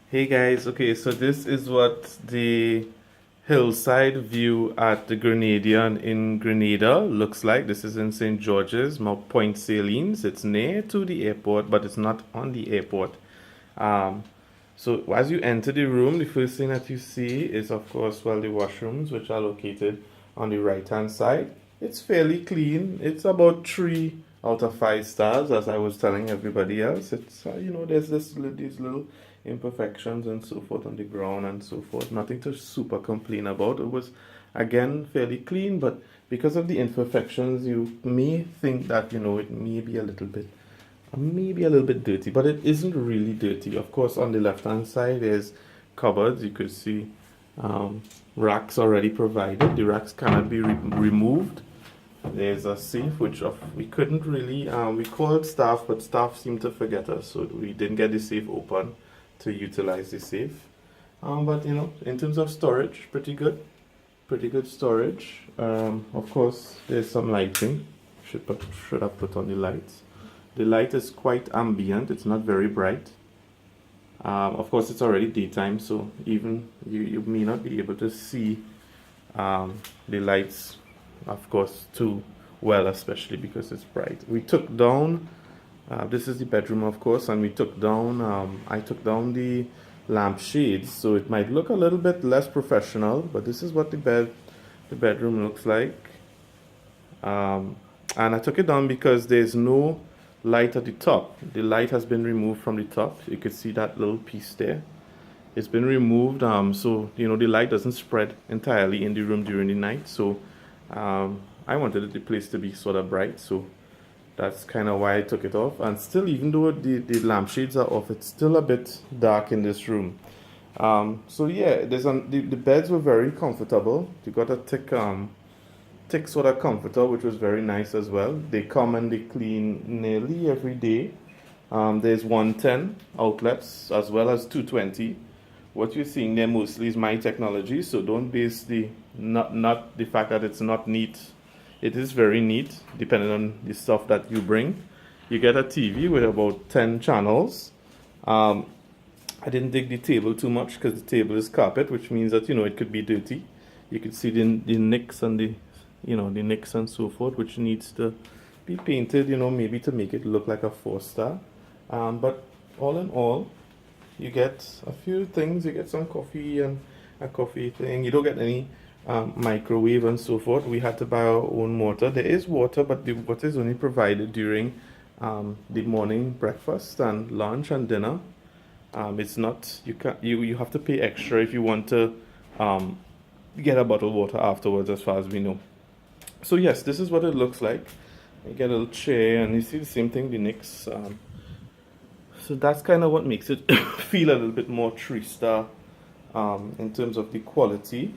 Hey guys, okay, so this is what the hillside view at the Grenadian in Grenada looks like. This is in St. George's, Mount Point Salines. It's near to the airport, but it's not on the airport. Um, so as you enter the room, the first thing that you see is, of course, well, the washrooms, which are located on the right-hand side. It's fairly clean. It's about 3 out of 5 stars, as I was telling everybody else. It's there's these little imperfections and so forth on the ground and so forth. Nothing to super complain about. It was again fairly clean, but because of the imperfections, you may think that it may be a little bit maybe a little bit dirty, but it isn't really dirty. Of course, on the left hand side there's cupboards. You could see racks already provided. The racks cannot be removed. There's a safe which we couldn't really we called staff, but staff seemed to forget us, so we didn't get the safe open to utilize the safe. But in terms of storage, pretty good storage. Of course, there's some lighting. Should have put on the lights. The light is quite ambient. It's not very bright. Of course, it's already daytime, so even you may not be able to see the lights, of course, too well, especially because it's bright. We took down. This is the bedroom, of course, and we took down. I took down the lampshades, so it might look a little bit less professional, but this is what the bedroom looks like. And I took it down because there's no light at the top. The light has been removed from the top. You could see that little piece there. It's been removed, so the light doesn't spread entirely in the room during the night. So I wanted the place to be sort of bright, so that's kind of why I took it off. And still, even though the lampshades are off, it's still a bit dark in this room. So yeah, the beds were very comfortable. You got a thick sort of comforter, which was very nice as well. They come and they clean nearly every day. There's 110 outlets as well as 220. What you're seeing there mostly is my technology, so don't base not the fact that it's not neat. It is very neat, depending on the stuff that you bring. You get a TV with about 10 channels. I didn't dig the table too much because the table is carpet, which means that it could be dirty. You could see the nicks and the nicks and so forth, which needs to be painted, maybe to make it look like a 4-star. But all in all, you get a few things. You get some coffee and a coffee thing. You don't get any microwave and so forth. We had to buy our own water. There is water, but the water is only provided during the morning breakfast and lunch and dinner. It's not, you have to pay extra if you want to get a bottled water afterwards, as far as we know. So yes, this is what it looks like. You get a little chair, and you see the same thing, the nicks. So that's kind of what makes it feel a little bit more 3-star in terms of the quality.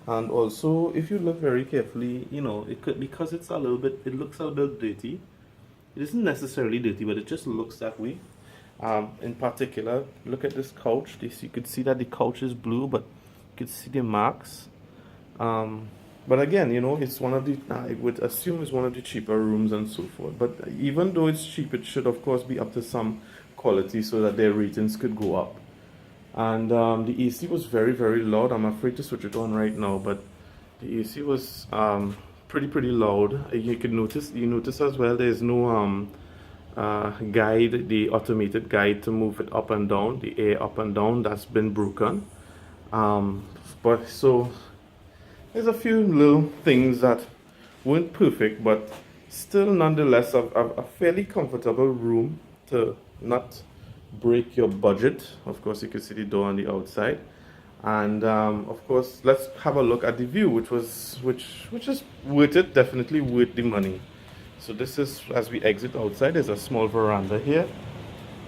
And also, if you look very carefully, it could, because it looks a little bit dirty. It isn't necessarily dirty, but it just looks that way. In particular, look at this couch. You could see that the couch is blue, but you could see the marks. But again, it's one of the, I would assume it's one of the cheaper rooms and so forth. But even though it's cheap, it should of course be up to some quality so that their ratings could go up. And the AC was very, very loud. I'm afraid to switch it on right now, but the AC was pretty loud. You notice as well, there's no guide, the automated guide to move it up and down, the air up and down. That's been broken. But so there's a few little things that weren't perfect, but still nonetheless a fairly comfortable room to not break your budget. Of course, you can see the door on the outside. And of course, let's have a look at the view, which is worth it, definitely worth the money. So this is, as we exit outside, there's a small veranda here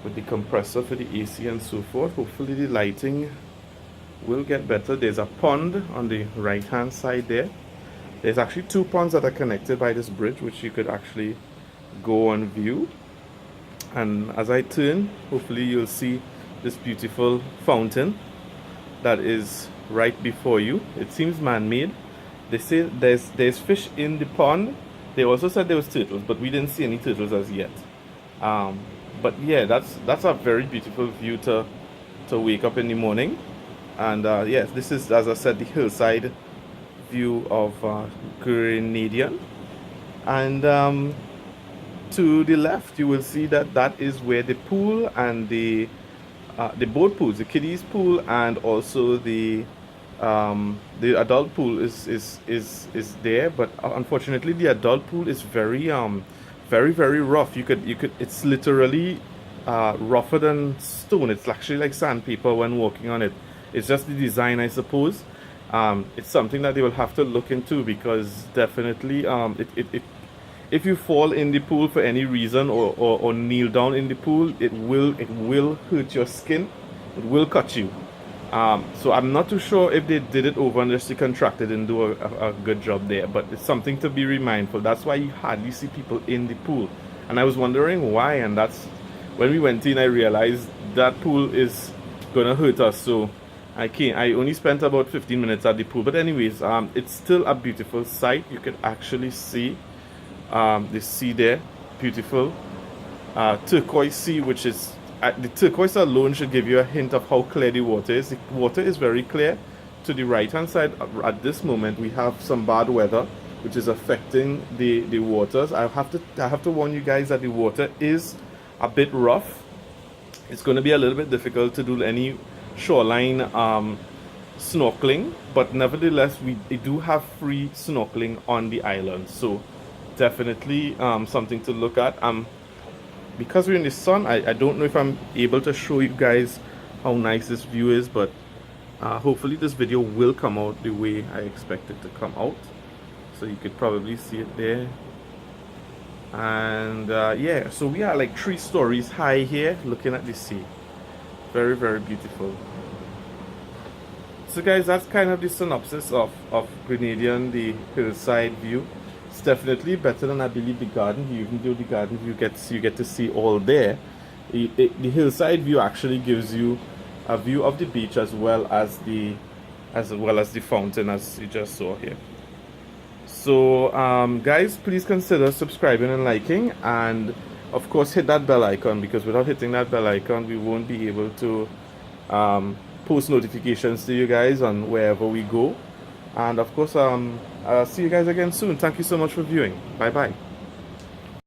with the compressor for the AC and so forth. Hopefully the lighting will get better. There's a pond on the right hand side there. There's actually 2 ponds that are connected by this bridge, which you could actually go and view. And as I turn, hopefully you'll see this beautiful fountain that is right before you. It seems man-made. They say there's fish in the pond. They also said there was turtles, but we didn't see any turtles as yet. But yeah, that's a very beautiful view to to wake up in the morning. And yes, this is, as I said, the hillside view of Grenadian. And to the left, you will see that that is where the pool and the boat pools, the kiddies pool, and also the adult pool is there. But unfortunately, the adult pool is very very rough. You could it's literally rougher than stone. It's actually like sandpaper when walking on it. It's just the design, I suppose. It's something that they will have to look into, because definitely if you fall in the pool for any reason, or kneel down in the pool, it will hurt your skin. It will cut you. So I'm not too sure if they did it over and just they contracted and do a good job there, but it's something to be mindful. That's why you hardly see people in the pool, and I was wondering why, and that's when we went in I realized that pool is gonna hurt us. So I only spent about 15 minutes at the pool, but anyways, it's still a beautiful sight. You can actually see the sea there, beautiful turquoise sea, which is the turquoise alone should give you a hint of how clear the water is. The water is very clear. To the right hand side at this moment we have some bad weather which is affecting the waters. I have to warn you guys that the water is a bit rough. It's going to be a little bit difficult to do any shoreline snorkeling, but nevertheless we do have free snorkeling on the island, so definitely something to look at. Because we're in the sun, I don't know if I'm able to show you guys how nice this view is, but hopefully this video will come out the way I expect it to come out. So you could probably see it there. And yeah, so we are like 3 stories high here looking at the sea. Very, very beautiful. So guys, that's kind of the synopsis of Grenadian, the hillside view. It's definitely better than, I believe, the garden view. Even though the garden view you get to see all there, the hillside view actually gives you a view of the beach as well as the fountain, as you just saw here. So guys, please consider subscribing and liking, and of course hit that bell icon, because without hitting that bell icon we won't be able to post notifications to you guys on wherever we go. And of course I'll see you guys again soon. Thank you so much for viewing. Bye bye.